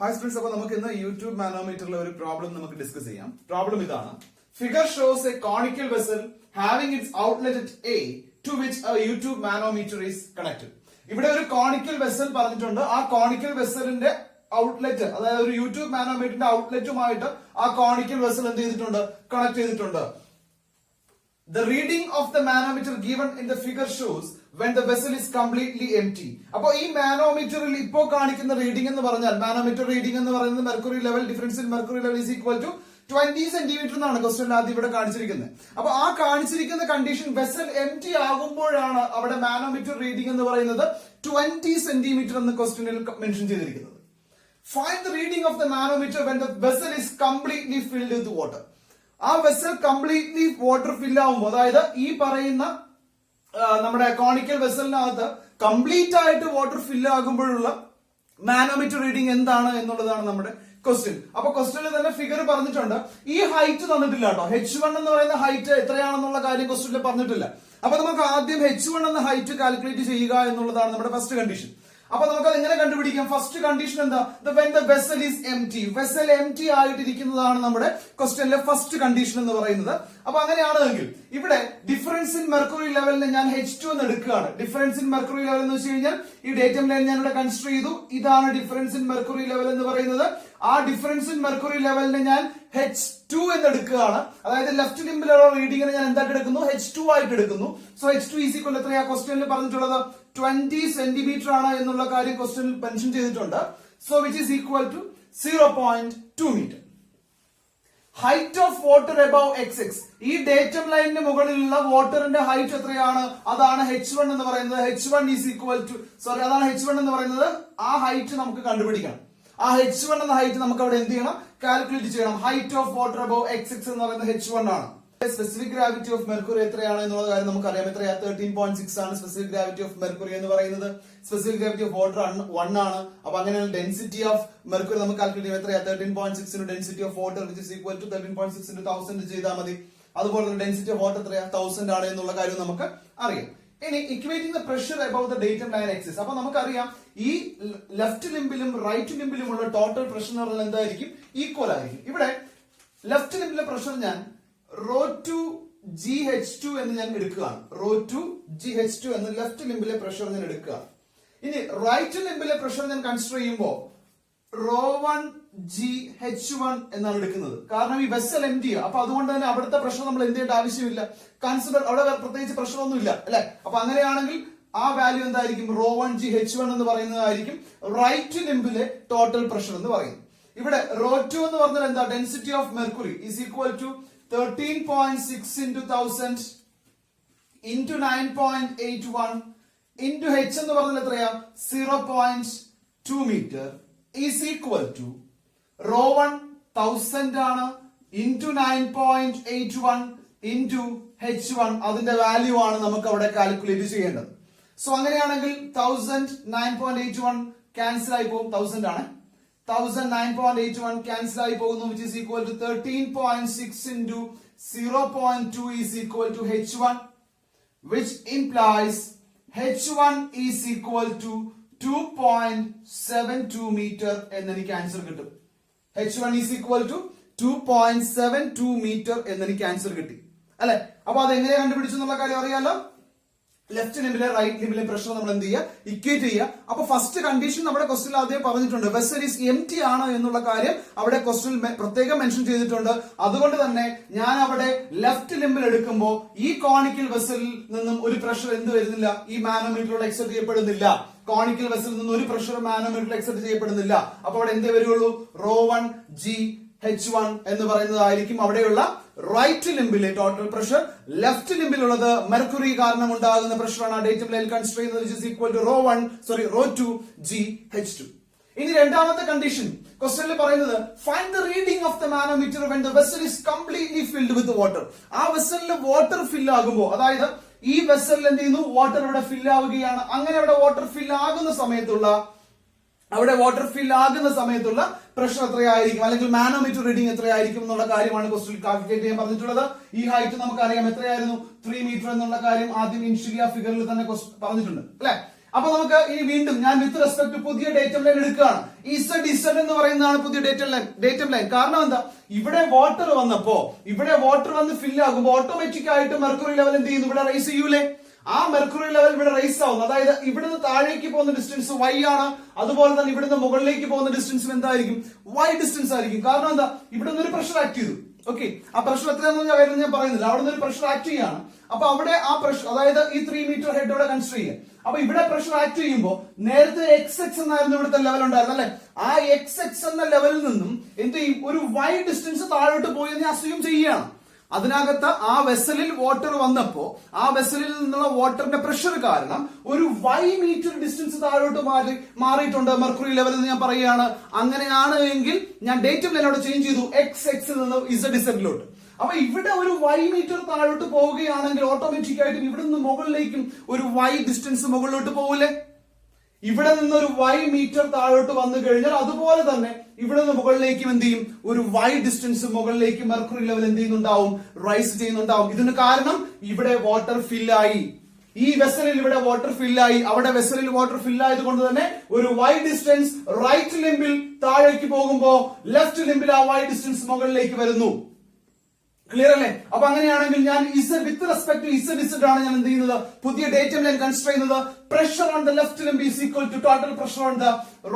Hi students, അപ്പോൾ നമുക്ക് ഇന്ന് യൂട്യൂബ് മാനോമീറ്ററിലെ ഒരു പ്രോബ്ലം നമുക്ക് ഡിസ്കസ് ചെയ്യാം. പ്രോബ്ലം ഇതാണ്. Figure shows a conical vessel having its outlet at A to which a YouTube manometer is connected. ഇവിടെ ഒരു കോണിക്കൽ വെസൽ പറഞ്ഞിട്ടുണ്ട്. ആ കോണിക്കൽ വെസലിന്റെ ഔട്ട്ലെറ്റ്, അതായത് ഒരു യൂട്യൂബ് മാനോമീറ്ററിന്റെ ഔട്ട്ലെറ്റുമായിട്ട് ആ കോണിക്കൽ വെസൽ എന്ത് ചെയ്തിട്ടുണ്ട്? കണക്ട് ചെയ്തിട്ടുണ്ട്. The reading of the manometer given in the figure shows when the vessel is completely empty. അപ്പോൾ ഈ മാനോമീറ്ററിൽ ഇപ്പോൾ കാണിക്കുന്ന റീഡിംഗ് എന്ന് പറഞ്ഞാൽ, മാനോമീറ്റർ റീഡിംഗ് എന്ന് പറയുന്നത് mercury level, difference in mercury level is equal to 20 centimetre എന്നാണ് ക്വസ്റ്റ്യൻ ആദ്യം ഇവിടെ കാണിച്ചിരിക്കുന്നത്. അപ്പൊ ആ കാണിച്ചിരിക്കുന്ന കണ്ടീഷൻ വെസൽ എംറ്റി ആകുമ്പോഴാണ് അവിടെ മാനോമീറ്റർ റീഡിംഗ് എന്ന് പറയുന്നത് 20 സെന്റിമീറ്റർ എന്ന് ക്വസ്റ്റ്യനിൽ മെൻഷൻ ചെയ്തിരിക്കുന്നത്. Find the reading of the manometer when the vessel is completely filled with water. ആ വെസൽ കംപ്ലീറ്റ്ലി വാട്ടർ ഫിൽ ആവുമ്പോൾ, അതായത് ഈ പറയുന്ന നമ്മുടെ കോണിക്കൽ വെസലിനകത്ത് കംപ്ലീറ്റ് ആയിട്ട് വാട്ടർ ഫിൽ ആകുമ്പോഴുള്ള മാനോമീറ്റർ റീഡിംഗ് എന്താണ് എന്നുള്ളതാണ് നമ്മുടെ ക്വസ്റ്റ്യൻ. അപ്പൊ ക്വസ്റ്റ്യനിൽ തന്നെ ഫിഗർ പറഞ്ഞിട്ടുണ്ട്. ഈ ഹൈറ്റ് തന്നിട്ടില്ല കേട്ടോ. H1 എന്ന് പറയുന്ന ഹൈറ്റ് എത്രയാണെന്നുള്ള കാര്യം ക്വസ്റ്റ്യനിൽ പറഞ്ഞിട്ടില്ല. അപ്പൊ നമുക്ക് ആദ്യം H1 എന്ന ഹൈറ്റ് കാൽക്കുലേറ്റ് ചെയ്യുക എന്നുള്ളതാണ് നമ്മുടെ ഫസ്റ്റ് കണ്ടീഷൻ. അപ്പൊ നമുക്ക് അത് എങ്ങനെ കണ്ടുപിടിക്കാം? ഫസ്റ്റ് കണ്ടീഷൻ എന്താ? when the vessel is empty. Vessel empty ആയിട്ടിരിക്കുന്നതാണ് നമ്മുടെ ക്വസ്റ്റ്യനിലെ ഫസ്റ്റ് കണ്ടീഷൻ എന്ന് പറയുന്നത്. അപ്പൊ അങ്ങനെയാണെങ്കിൽ ഇവിടെ ഡിഫറൻസ് ഇൻ മെർക്കുറി ലെവലിനെ ഞാൻ H2 എന്ന് എടുക്കുകയാണ്. ഡിഫറൻസ് ഇൻ മെർക്കുറി ലെവൽ എന്ന് വെച്ച് കഴിഞ്ഞാൽ ഈ ഡേറ്റം ലൈൻ ഞാൻ ഇവിടെ കൺസിഡർ ചെയ്തു. ഇതാണ് ഡിഫറൻസ് ഇൻ മെർക്കുറി ലെവൽ എന്ന് പറയുന്നത്. ആ ഡിഫറൻസ് ഇൻ മെർക്കുറി ലെവലിനെ ഞാൻ H2 എന്ന് എടുക്കുകയാണ്. അതായത് ലെഫ്റ്റ് ലിംബിലുള്ള റീഡിങ്ങിനെ ഞാൻ എന്തായിട്ട് എടുക്കുന്നു? H2 ആയിട്ട് എടുക്കുന്നു. സോ H2 ഈസ് ഈക്വൽ എത്രയാ ക്വസ്റ്റ്യനിൽ പറഞ്ഞിട്ടുള്ളത്? 20 സെന്റിമീറ്റർ ആണ് എന്നുള്ള കാര്യം ക്വസ്റ്റ്യനിൽ മെൻഷൻ ചെയ്തിട്ടുണ്ട്. So which is equal to 0.2 metre. Height of water above XX. ഈ ഡേറ്റം ലൈനിന് മുകളിലുള്ള വാട്ടറിന്റെ ഹൈറ്റ് എത്രയാണ്? അതാണ് H1 എന്ന് പറയുന്നത്. H1 ഈസ് ഈക്വൽ ടു അതാണ് H1 എന്ന് പറയുന്നത്. ആ ഹൈറ്റ് നമുക്ക് കണ്ടുപിടിക്കണം. ആ H1 എന്ന ഹൈറ്റ് നമുക്ക് അവിടെ എന്ത് ചെയ്യണം? കാൽക്കുലേറ്റ് ചെയ്യണം. Height of water above XX എന്ന് പറയുന്നത് H1 ആണ്. സ്പെസിഫിക് ഗ്രാവിറ്റി ഓഫ് മെർക്കുറി എത്രയാണ് എന്നുള്ള കാര്യം നമുക്കറിയാം. എത്രയാ? 13.6 ആണ് സ്പെസിഫിക് ഗ്രാവിറ്റി ഓഫ് മെർക്കുറി എന്ന് പറയുന്നത്. സ്പെസിഫിക് ഗ്രാവിറ്റി ഓഫ് വാട്ടർ 1 ആണ്. അപ്പൊ അങ്ങനെയാണ് ഡെൻസിറ്റി ഓഫ് മെർക്കുറി നമുക്ക് കാൽക്കുലേറ്റ് ചെയ്യാം. എത്രയാ? 13.6 density of water which is equal to 13.6 × 1000 ചെയ്താൽ മതി. അതുപോലെ തന്നെ ഡെൻസിറ്റി ഓഫ് വാട്ടർ എത്രയാ? 1000 ആണ് എന്നുള്ള കാര്യം നമുക്ക് അറിയാം. ഇനി equating the pressure about the datum line axis. അപ്പൊ നമുക്കറിയാം ഈ ലെഫ്റ്റ് ലിംബിലും റൈറ്റ് ലിംബിലുമുള്ള ടോട്ടൽ പ്രഷർ എന്ന് പറഞ്ഞാൽ എന്തായിരിക്കും? ഈക്വൽ ആയിരിക്കും. ഇവിടെ ലെഫ്റ്റ് ലിംബിലെ പ്രഷർ ഞാൻ ρ2 GH2 എന്ന് ഞാൻ എടുക്കുകയാണ്. ρ2 GH2 എന്ന് ലെഫ്റ്റ് ലിംബിലെ പ്രഷർ ഞാൻ എടുക്കുകയാണ്. ഇനി റൈറ്റ് ലിംബിലെ പ്രഷർ ഞാൻ കൺസിഡർ ചെയ്യുമ്പോൾ ρ1 GH1 എന്നാണ് എടുക്കുന്നത്. കാരണം ഈ വെസൽ എംറ്റി, അപ്പൊ അതുകൊണ്ട് തന്നെ അവിടുത്തെ പ്രഷർ നമ്മൾ എന്ത് ചെയ്യേണ്ട ആവശ്യമില്ല. കൺസിഡർ അവിടെ പ്രത്യേകിച്ച് പ്രഷർ ഒന്നും ഇല്ല അല്ലെ. അപ്പൊ അങ്ങനെയാണെങ്കിൽ ആ വാല്യൂ എന്തായിരിക്കും? ρ1 GH1 എന്ന് പറയുന്നതായിരിക്കും റൈറ്റ് ലിംബിലെ ടോട്ടൽ പ്രഷർ എന്ന് പറയുന്നത്. ഇവിടെ ρ2 എന്ന് പറഞ്ഞാൽ എന്താ? Density of mercury is equal to 13.6 × 1000 into 9.81 into H എന്ന് പറഞ്ഞാൽ എത്രയാ? 0.2 മീറ്റർ ഈസ് ഈക്വൽ ടു ρ1 1000 ആണ് into 9.81 into H1. അതിന്റെ വാല്യൂ ആണ് നമുക്ക് അവിടെ കാൽക്കുലേറ്റ് ചെയ്യേണ്ടത്. സോ അങ്ങനെയാണെങ്കിൽ 1000 9.81 ക്യാൻസൽ ആയി പോകും. 1000 ആണ്. 1000 9.81 ക്യാൻസൽ ആയി പോകുന്നു, which is equal to 13.6 into 0.2 is equal to H1, which implies H1 is equal to 2.72 meter എന്നെനിക്ക് ആൻസർ കിട്ടും. H1 is equal to 2.72 meter എന്നെനിക്ക് ആൻസർ കിട്ടി അല്ലെ. അപ്പൊ അത് എങ്ങനെ കണ്ടുപിടിച്ചു എന്നുള്ള കാര്യം അറിയാലോ. ലെഫ്റ്റ് ലിംബിലെ റൈറ്റ് ലിംബിലെ പ്രഷർ നമ്മൾ എന്ത് ചെയ്യുക? ഇക്വേറ്റ് ചെയ്യുക. അപ്പൊ ഫസ്റ്റ് കണ്ടീഷൻ നമ്മുടെ ക്വസ്റ്റ്യനിൽ ആദ്യം പറഞ്ഞിട്ടുണ്ട്. വെസൽ ഈസ് എംറ്റി ആണ് എന്നുള്ള കാര്യം അവിടെ ക്വസ്റ്റ്യനിൽ പ്രത്യേകം മെൻഷൻ ചെയ്തിട്ടുണ്ട്. അതുകൊണ്ട് തന്നെ ഞാൻ അവിടെ ലെഫ്റ്റ് ലിംബിൽ എടുക്കുമ്പോൾ ഈ കോണിക്കൽ വെസലിൽ നിന്നും ഒരു പ്രഷർ എന്ത് വരുന്നില്ല? ഈ മാനോമീറ്ററിലൂടെ എക്സെപ്റ്റ് ചെയ്യപ്പെടുന്നില്ല. കോണിക്കൽ വെസലിൽ നിന്നും ഒരു പ്രഷർ മാനോമീറ്ററിൽ എക്സെപ്റ്റ് ചെയ്യപ്പെടുന്നില്ല. അപ്പൊ അവിടെ എന്തേ വരികയുള്ളൂ? ρ1 GH1 എന്ന് പറയുന്നതായിരിക്കും അവിടെയുള്ള റൈറ്റ് ലിംബിലെ ടോട്ടൽ പ്രഷർ. ലെഫ്റ്റ് ലിംബിലുള്ളത് മെർക്കുറി കാരണം ഉണ്ടാകുന്ന പ്രഷറാണ് ഡേറ്റം ലൈൻ കൺസിഡർ ചെയ്യുന്നത്, which is equal to ρ2 GH2. ഇനി രണ്ടാമത്തെ കണ്ടീഷൻ ക്വസ്റ്റ്യനിൽ പറയുന്നത് find the reading of the manometer when the vessel is completely filled with water. ആ വെസലിൽ വാട്ടർ ഫിൽ ആകുമ്പോൾ, അതായത് ഈ വെസലിൽ എന്ത് ചെയ്യുന്നു? വാട്ടർ ഇവിടെ ഫിൽ ആവുകയാണ്. അങ്ങനെ അവിടെ വാട്ടർ ഫിൽ ആകുന്ന സമയത്തുള്ള പ്രഷർ എത്രയായിരിക്കും, അല്ലെങ്കിൽ മാനോമീറ്റർ റീഡിംഗ് എത്രയായിരിക്കും എന്നുള്ള കാര്യമാണ് ക്വസ്റ്റ്യൻ കാൽക്കുലേറ്റ് ചെയ്യാൻ പറഞ്ഞിട്ടുള്ളത്. ഈ ഹൈറ്റ് നമുക്കറിയാം എത്രയായിരുന്നു? 3 മീറ്റർ എന്നുള്ള കാര്യം ആദ്യം ഇനിഷ്യലി ആ ഫിഗറിൽ തന്നെ പറഞ്ഞിട്ടുണ്ട് അല്ലെ. അപ്പൊ നമുക്ക് ഇനി വീണ്ടും ഞാൻ വിത്ത് റെസ്പെക്ട് പുതിയ ഡേറ്റം ലൈൻ എടുക്കുകയാണ്. ഇസഡ് എന്ന് പറയുന്നതാണ് പുതിയ ഡേറ്റം ലൈൻ. കാരണം എന്താ, ഇവിടെ വാട്ടർ വന്ന് ഫിൽ ആകുമ്പോൾ ഓട്ടോമാറ്റിക് ആയിട്ട് മെർക്കുറി ലെവൽ എന്ത് ചെയ്യുന്നു, ഇവിടെ റൈസ് ചെയ്യൂലേ. ആ മെർക്കുറി ലെവൽ ഇവിടെ റൈസ് ആവുന്നു. അതായത് ഇവിടുന്ന് താഴേക്ക് പോകുന്ന ഡിസ്റ്റൻസ് y ആണ്. അതുപോലെ തന്നെ ഇവിടുന്ന് മുകളിലേക്ക് പോകുന്ന ഡിസ്റ്റൻസും എന്തായിരിക്കും, y ഡിസ്റ്റൻസ് ആയിരിക്കും. കാരണം എന്താ, ഇവിടുന്ന് ഒരു പ്രഷർ ആക്ട് ചെയ്തു. ഓക്കെ, ആ പ്രഷർ എത്രയാണെന്ന് ഞാൻ പറയുന്നില്ല. അവിടെ നിന്ന് ഒരു പ്രഷർ ആക്ട് ചെയ്യാണ്. അപ്പൊ അവിടെ ആ പ്രഷർ, അതായത് ഈ 3 മീറ്റർ ഹെഡ് ഇവിടെ കൺസിഡർ ചെയ്യുക. അപ്പൊ ഇവിടെ പ്രഷർ ആക്ട് ചെയ്യുമ്പോൾ നേരത്തെ XX എന്നായിരുന്നു ഇവിടുത്തെ ലെവൽ ഉണ്ടായിരുന്നു അല്ലെ. ആ XX എന്ന ലെവലിൽ നിന്നും എന്ത് ചെയ്യും, ഒരു y ഡിസ്റ്റൻസ് താഴോട്ട് പോയി എന്ന് അസ്യൂം ചെയ്യുകയാണ്. അതിനകത്ത് ആ വെസലിൽ വാട്ടർ വന്നപ്പോ ആ വെസലിൽ നിന്നുള്ള വാട്ടറിന്റെ പ്രഷർ കാരണം ഒരു y മീറ്റർ ഡിസ്റ്റൻസ് താഴോട്ട് മാറിയിട്ടുണ്ട് മെർക്കുറി ലെവൽ എന്ന് ഞാൻ പറയുകയാണ്. അങ്ങനെയാണ് എങ്കിൽ ഞാൻ ഡേറ്റം ലൈനോട് ചേഞ്ച് ചെയ്തു, XX നിന്ന് ZZ. അപ്പൊ ഇവിടെ ഒരു y മീറ്റർ താഴോട്ട് പോവുകയാണെങ്കിൽ ഓട്ടോമാറ്റിക് ആയിട്ട് ഇവിടെ നിന്ന് മുകളിലേക്കും ഒരു y ഡിസ്റ്റൻസ് മുകളിലോട്ട് പോകില്ലേ. ഇവിടെ നിന്ന് ഒരു y മീറ്റർ താഴോട്ട് വന്നു കഴിഞ്ഞാൽ അതുപോലെ തന്നെ ഇവിടെ നിന്ന് മുകളിലേക്കും എന്ത് ചെയ്യും, ഒരു y ഡിസ്റ്റൻസ് മുകളിലേക്ക് മെർക്കുറി ലെവൽ എന്ത് ചെയ്യുന്നുണ്ടാവും, റൈസ് ചെയ്യുന്നുണ്ടാവും. ഇതിന് കാരണം ഇവിടെ വാട്ടർ ഫില്ലായി. ഈ വെസലിൽ ഇവിടെ വാട്ടർ ഫില്ലായി, അവിടെ വെസലിൽ വാട്ടർ ഫില്ലായത് കൊണ്ട് തന്നെ ഒരു y ഡിസ്റ്റൻസ് റൈറ്റ് ലിംബിൽ താഴേക്ക് പോകുമ്പോ ലെഫ്റ്റ് ലിംബിൽ ആ y ഡിസ്റ്റൻസ് മുകളിലേക്ക് വരുന്നു. ക്ലിയർ അല്ലേ? അപ്പൊ അങ്ങനെയാണെങ്കിൽ ഞാൻ വിത്ത് റെസ്പെക്ട് ടു Z ആണ് ഞാൻ എന്ത് ചെയ്യുന്നത്, പുതിയ ഡേറ്റം ലൈൻ കൺസിഡർ ചെയ്യുന്നത്. Pressure on the left limb is equal to total pressure on the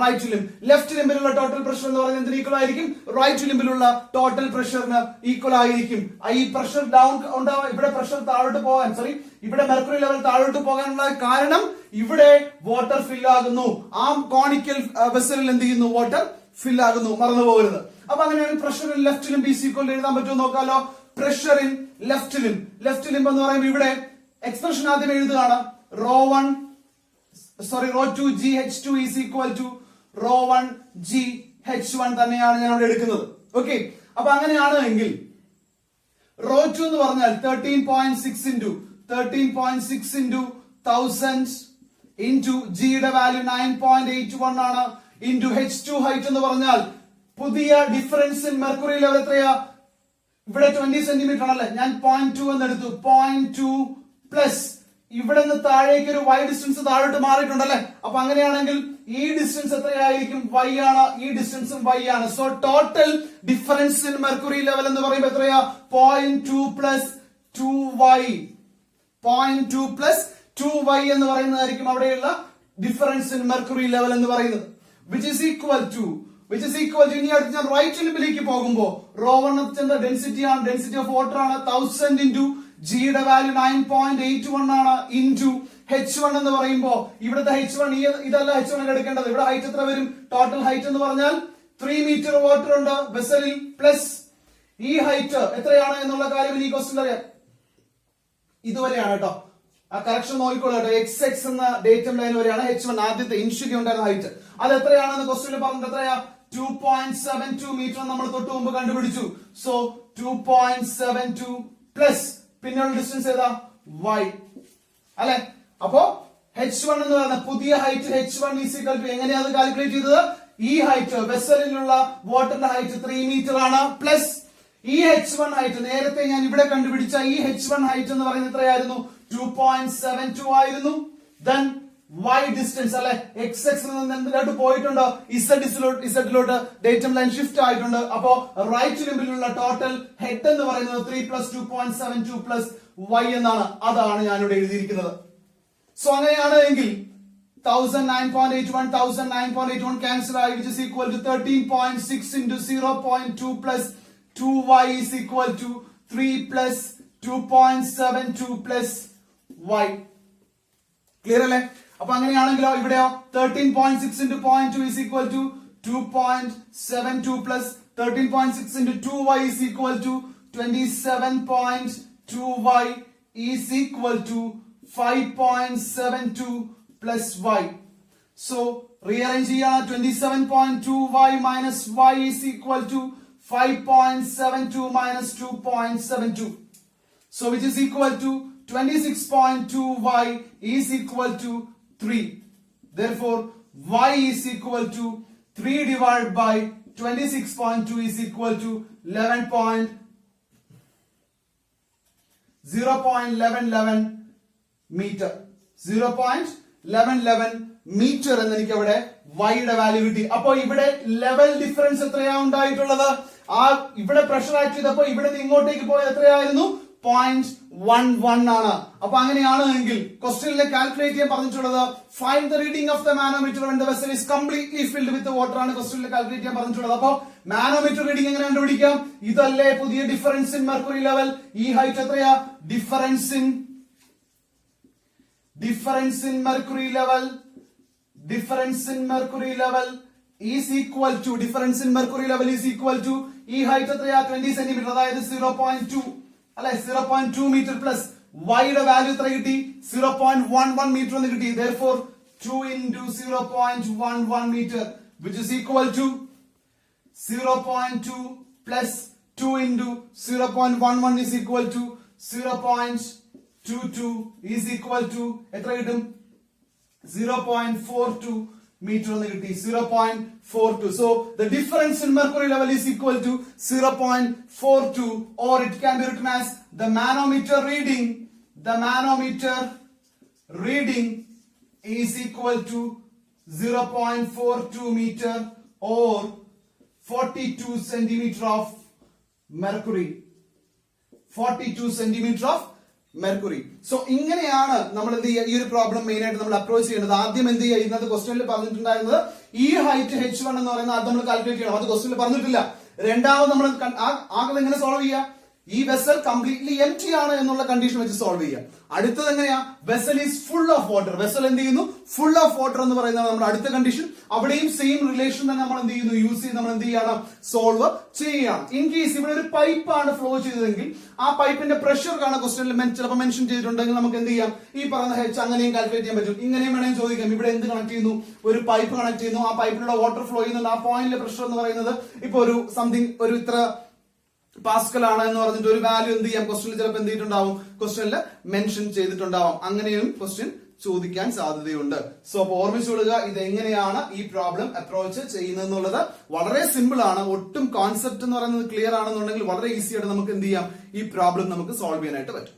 right limb. Left ലിംബിലുള്ള ടോട്ടൽ പ്രഷർ എന്ന് പറയുന്നത് എന്തിന് ഈക്വൽ ആയിരിക്കും, റൈറ്റ് ലിംബിലുള്ള ടോട്ടൽ പ്രഷറിന് ഈക്വൽ ആയിരിക്കും. ഈ പ്രഷർ ഡൗൺ ഉണ്ടാവാൻ, ഇവിടെ പ്രഷർ താഴോട്ട് പോകാൻ, ഇവിടെ മെർക്കുറി ലെവൽ താഴോട്ട് പോകാനുള്ള കാരണം ഇവിടെ വാട്ടർ ഫിൽ ആകുന്നു. ആ കോണിക്കൽ വെസലിൽ എന്ത് ചെയ്യുന്നു, വാട്ടർ ഫിൽ ആകുന്നു, മറന്നു പോകരുത്. അപ്പൊ അങ്ങനെയാണെങ്കിൽ pressure in left limb is equal എഴുതാൻ പറ്റുമോ നോക്കാലോ. പ്രഷർ ഇൻ ലെഫ്റ്റ് ലിംബ് എന്ന് പറയുമ്പോൾ ഇവിടെ എക്സ്പ്രഷൻ ആദ്യം എഴുതുകയാണ്. ρ2 GH2 is equal to ρ1 GH1 തന്നെയാണ് ഞാൻ ഇവിടെ എടുക്കുന്നത്. ഓക്കെ, അപ്പൊ അങ്ങനെയാണ് എങ്കിൽ ρ2 എന്ന് പറഞ്ഞാൽ 13.6 into 1000 into G യുടെ വാല്യൂ 9.81 ആണ്. into H2 ഹൈറ്റ് എന്ന് പറഞ്ഞാൽ പുതിയ ഡിഫറൻസ് ഇൻ മെർക്കുറി ലെവൽ എത്രയാ, ഇവിടെ 20 സെന്റിമീറ്റർ ആണല്ലേ, ഞാൻ 0.2 എന്ന് എടുത്തു. 0.2 പ്ലസ് ഇവിടെ നിന്ന് താഴേക്ക് ഒരു y ഡിസ്റ്റൻസ് താഴോട്ട് മാറിയിട്ടുണ്ടല്ലേ. അപ്പൊ അങ്ങനെയാണെങ്കിൽ ഈ ഡിസ്റ്റൻസ് എത്രയായിരിക്കും, y ആണ്. ഈ ഡിസ്റ്റൻസും y ആണ്. So total difference in mercury level എന്ന് പറയുമ്പോൾ എത്രയാ, 0.2 പ്ലസ് 2y. 0.2 പ്ലസ് 2y എന്ന് പറയുന്നതായിരിക്കും അവിടെയുള്ള ഡിഫറൻസ് ഇൻ മെർക്കുറി ലെവൽ എന്ന് പറയുന്നത്. which is equal to ഇനി അടുത്ത് ഞാൻ റൈറ്റ് ലിംബിലേക്ക് പോകുമ്പോ ρ1 ഡെൻസിറ്റി ആണ്, ഡെൻസിറ്റി ഓഫ് വാട്ടർ ആണ്. 1000 into G യുടെ വാല്യൂ 9.81 ആണ്. into H1 എന്ന് പറയുമ്പോ ഇവിടുത്തെ H1 ഇതല്ല H1 എടുക്കേണ്ടത്. ഇവിടെ ഹൈറ്റ് എത്ര വരും, ടോട്ടൽ ഹൈറ്റ് എന്ന് പറഞ്ഞാൽ 3 മീറ്റർ വാട്ടർ ഉണ്ട് വെസലിൽ, പ്ലസ് ഈ ഹൈറ്റ് എത്രയാണ് എന്നുള്ള കാര്യം ഈ ക്വസ്റ്റ്യൻ അറിയാം. ഇതുവരെയാണ് കേട്ടോ, ആ കറക്ഷൻ നോക്കിക്കോളൂ കേട്ടോ. XX എന്ന ഡേറ്റം ലൈൻ വരെയാണ് H1 ആദ്യത്തെ ഇനിഷ്യലി ഉണ്ടായിരുന്ന ഹൈറ്റ്. അത് എത്രയാണെന്ന് ക്വസ്റ്റ്യനിൽ പറഞ്ഞത് എത്രയാ, 2.72 മീറ്റർ നമ്മൾ തൊട്ട് മുമ്പ് കണ്ടുപിടിച്ചു. സോ 2.72 പ്ലസ് പിന്നെയുള്ള ഡിസ്റ്റൻസ് ഏതാ, y അല്ലെ. അപ്പോ H1 എന്ന് പറയുന്ന പുതിയ height H1 is equal to, എങ്ങനെയാണ് അത് കാൽക്കുലേറ്റ് ചെയ്തത്, ഈ ഹൈറ്റ് വെസലിലുള്ള വാട്ടറിന്റെ ഹൈറ്റ് 3 മീറ്റർ ആണ്, പ്ലസ് ഈ H1 ഹൈറ്റ് നേരത്തെ ഞാൻ ഇവിടെ കണ്ടുപിടിച്ച ഈ H1 ഹൈറ്റ് എന്ന് പറയുന്നത് എത്രയായിരുന്നു, 2.72 ആയിരുന്നു. ദെൻ y ഡിസ്റ്റൻസ് അല്ലെ, XX നിന്ന് എന്തിലോട്ട് പോയിട്ടുണ്ടോ, Z-ലോട്ട് ഡേറ്റം ലൈൻ ഷിഫ്റ്റ് ആയിട്ടുണ്ട്. അപ്പോ റൈറ്റ് ലിംബിലുള്ള ടോട്ടൽ ഹെഡ് എന്ന് പറയുന്നത് 3 പ്ലസ് 2.72 പ്ലസ് y എന്നാണ്. അതാണ് ഞാനിവിടെ എഴുതിയിരിക്കുന്നത്. സോ അങ്ങനെയാണ് എങ്കിൽ 1009.81 ക്യാൻസൽ ആയി, which is equal to 13.6 into 0.2 plus 2y is equal to 3 plus 2.72 plus y. Clear അല്ലേ? അപ്പൊ അങ്ങനെയാണെങ്കിലോ ഇവിടെയോ 13.6 into 0.2 is equal to 2.72 plus 13.6 into 2y is equal to 27.2y is equal to 5.72 plus y. So rearrange here, 27.2y minus y is equal to 5.72 minus 2.72. So which is equal to 26.2y is equal to 3. Therefore y is equal to 3 divided by 26.2 is equal to 0.1111 meter. 0.1111 metre എന്ന് എനിക്ക് അവിടെ വൈയുടെ value കിട്ടി. അപ്പൊ ഇവിടെ level difference എത്രയാ ഉണ്ടായിട്ടുള്ളത്? ആ ഇവിടെ പ്രഷർ ആക്ട് ചെയ്തപ്പോ ഇവിടെ നിന്ന് ഇങ്ങോട്ടേക്ക് പോയത് എത്രയായിരുന്നു? 0.11 ആണ്. അപ്പൊ അങ്ങനെയാണ് എങ്കിൽ ക്വസ്റ്റ്യനിലെ കാൽക്കുലേറ്റ് ചെയ്യാൻ പറഞ്ഞിട്ടുള്ളത് find the reading of the manometer when the vessel is completely filled with water ആണ് ക്വസ്റ്റ്യനിൽ കാൽക്കുലേറ്റ് ചെയ്യാൻ പറഞ്ഞിട്ടുള്ളത്. അപ്പൊ മാനോമീറ്റർ റീഡിംഗ് എങ്ങനെ കണ്ടുപിടിക്കാം? ഇതല്ലേ പുതിയ ഡിഫറൻസ് ഇൻ മെർക്കുറി ലെവൽ. ഈ ഹൈറ്റ് എത്രയാ? Difference in mercury level is equal to ഈ ഹൈറ്റ് എത്രയാ? 20 സെന്റിമീറ്റർ, അതായത് 0.2 അല്ലെ 0.2 മീറ്റർ പ്ലസ് വൈയുടെ വാല്യൂ എത്ര കിട്ടി? 0.11 മീറ്റർ എന്ന് കിട്ടി. therefore 2 into 0.11 meter which is equal to 0.2 plus 2 into 0.11 is equal to 0.22 is equal to എത്ര കിട്ടും? 0.42 meter എന്ന് കിട്ടി. 0.42. so the difference in mercury level is equal to 0.42, or it can be written as the manometer reading is equal to 0.42 meter or 42 centimeter of mercury. 42 centimeter of mercury. So ഇങ്ങനെയാണ് നമ്മൾ എന്ത് ചെയ്യുക? ഈ ഒരു problem main ആയിട്ട് നമ്മൾ approach ചെയ്യുന്നത്. ആദ്യം എന്ത് ചെയ്യുക? ഇന്നത്തെ ക്വസ്റ്റ്യനിൽ പറഞ്ഞിട്ടുണ്ടായിരുന്നത് ഈ ഹൈറ്റ് h1 എന്ന് പറയുന്നത് അത് നമ്മൾ കാൽക്കുലേറ്റ് ചെയ്യണം. അത് ക്വസ്റ്റ്യനിൽ പറഞ്ഞിട്ടില്ല. രണ്ടാമത് നമ്മൾ ആകെ എങ്ങനെ സോൾവ് ചെയ്യുക? ഈ വെസൽ കംപ്ലീറ്റ്ലി എംപ്റ്റി ആണ് എന്നുള്ള കണ്ടീഷൻ വെച്ച് സോൾവ് ചെയ്യുക. അടുത്തത് എങ്ങനെയാ? Vessel is full of water. Vessel എന്ത് ചെയ്യുന്നു? ഫുൾ ഓഫ് വാട്ടർ എന്ന് പറയുന്നത് നമ്മുടെ അടുത്ത കണ്ടീഷൻ. അവിടെയും സെയിം റിലേഷൻ തന്നെ നമ്മൾ എന്ത് ചെയ്യുന്നു? യൂസ് ചെയ്ത് നമ്മൾ എന്ത് ചെയ്യണം? സോൾവ് ചെയ്യണം. ഇൻ കേസ് ഇവിടെ ഒരു പൈപ്പാണ് ഫ്ലോ ചെയ്തതെങ്കിൽ ആ പൈപ്പിന്റെ പ്രഷർ കാണാൻ ക്വസ്റ്റ്യനിൽ ചിലപ്പോൾ മെൻഷൻ ചെയ്തിട്ടുണ്ടെങ്കിൽ നമുക്ക് എന്ത് ചെയ്യാം? ഈ പറയുന്ന ഹെച്ച് അങ്ങനെയും കാൽക്കുലേറ്റ് ചെയ്യാൻ പറ്റും. ഇങ്ങനെയും വേണമെങ്കിൽ ചോദിക്കാം. ഇവിടെ എന്ത് കണക്ട് ചെയ്യുന്നു? ഒരു പൈപ്പ് കണക്ട് ചെയ്യുന്നു. ആ പൈപ്പിലൂടെ വാട്ടർ ഫ്ലോ ചെയ്യുന്നുണ്ട്. ആ പോയിന്റിലെ പ്രഷർ എന്ന് പറയുന്നത് ഇപ്പൊ ഒരു സംതിങ് ഒരു ഇത്ര പാസ്കൽ ആണ് എന്ന് പറഞ്ഞിട്ട് ഒരു വാല്യൂ എന്ത് ചെയ്യാം? ക്വസ്റ്റ്യനിൽ ചിലപ്പോൾ എന്ത് ചെയ്തിട്ടുണ്ടാവും? ക്വസ്റ്റ്യനിൽ മെൻഷൻ ചെയ്തിട്ടുണ്ടാവും. അങ്ങനെയും ക്വസ്റ്റ്യൻ ചോദിക്കാൻ സാധ്യതയുണ്ട്. സോ അപ്പൊ ഓർമ്മിച്ചുകൊള്ളുക ഇത് എങ്ങനെയാണ് ഈ പ്രോബ്ലം അപ്രോച്ച് ചെയ്യുന്നത് എന്നുള്ളത്. വളരെ സിമ്പിൾ ആണ്. ഒട്ടും കോൺസെപ്റ്റ് എന്ന് പറയുന്നത് ക്ലിയർ ആണെന്നുണ്ടെങ്കിൽ വളരെ ഈസി ആയിട്ട് നമുക്ക് എന്ത് ചെയ്യാം? ഈ പ്രോബ്ലം നമുക്ക് സോൾവ് ചെയ്യാനായിട്ട് പറ്റും.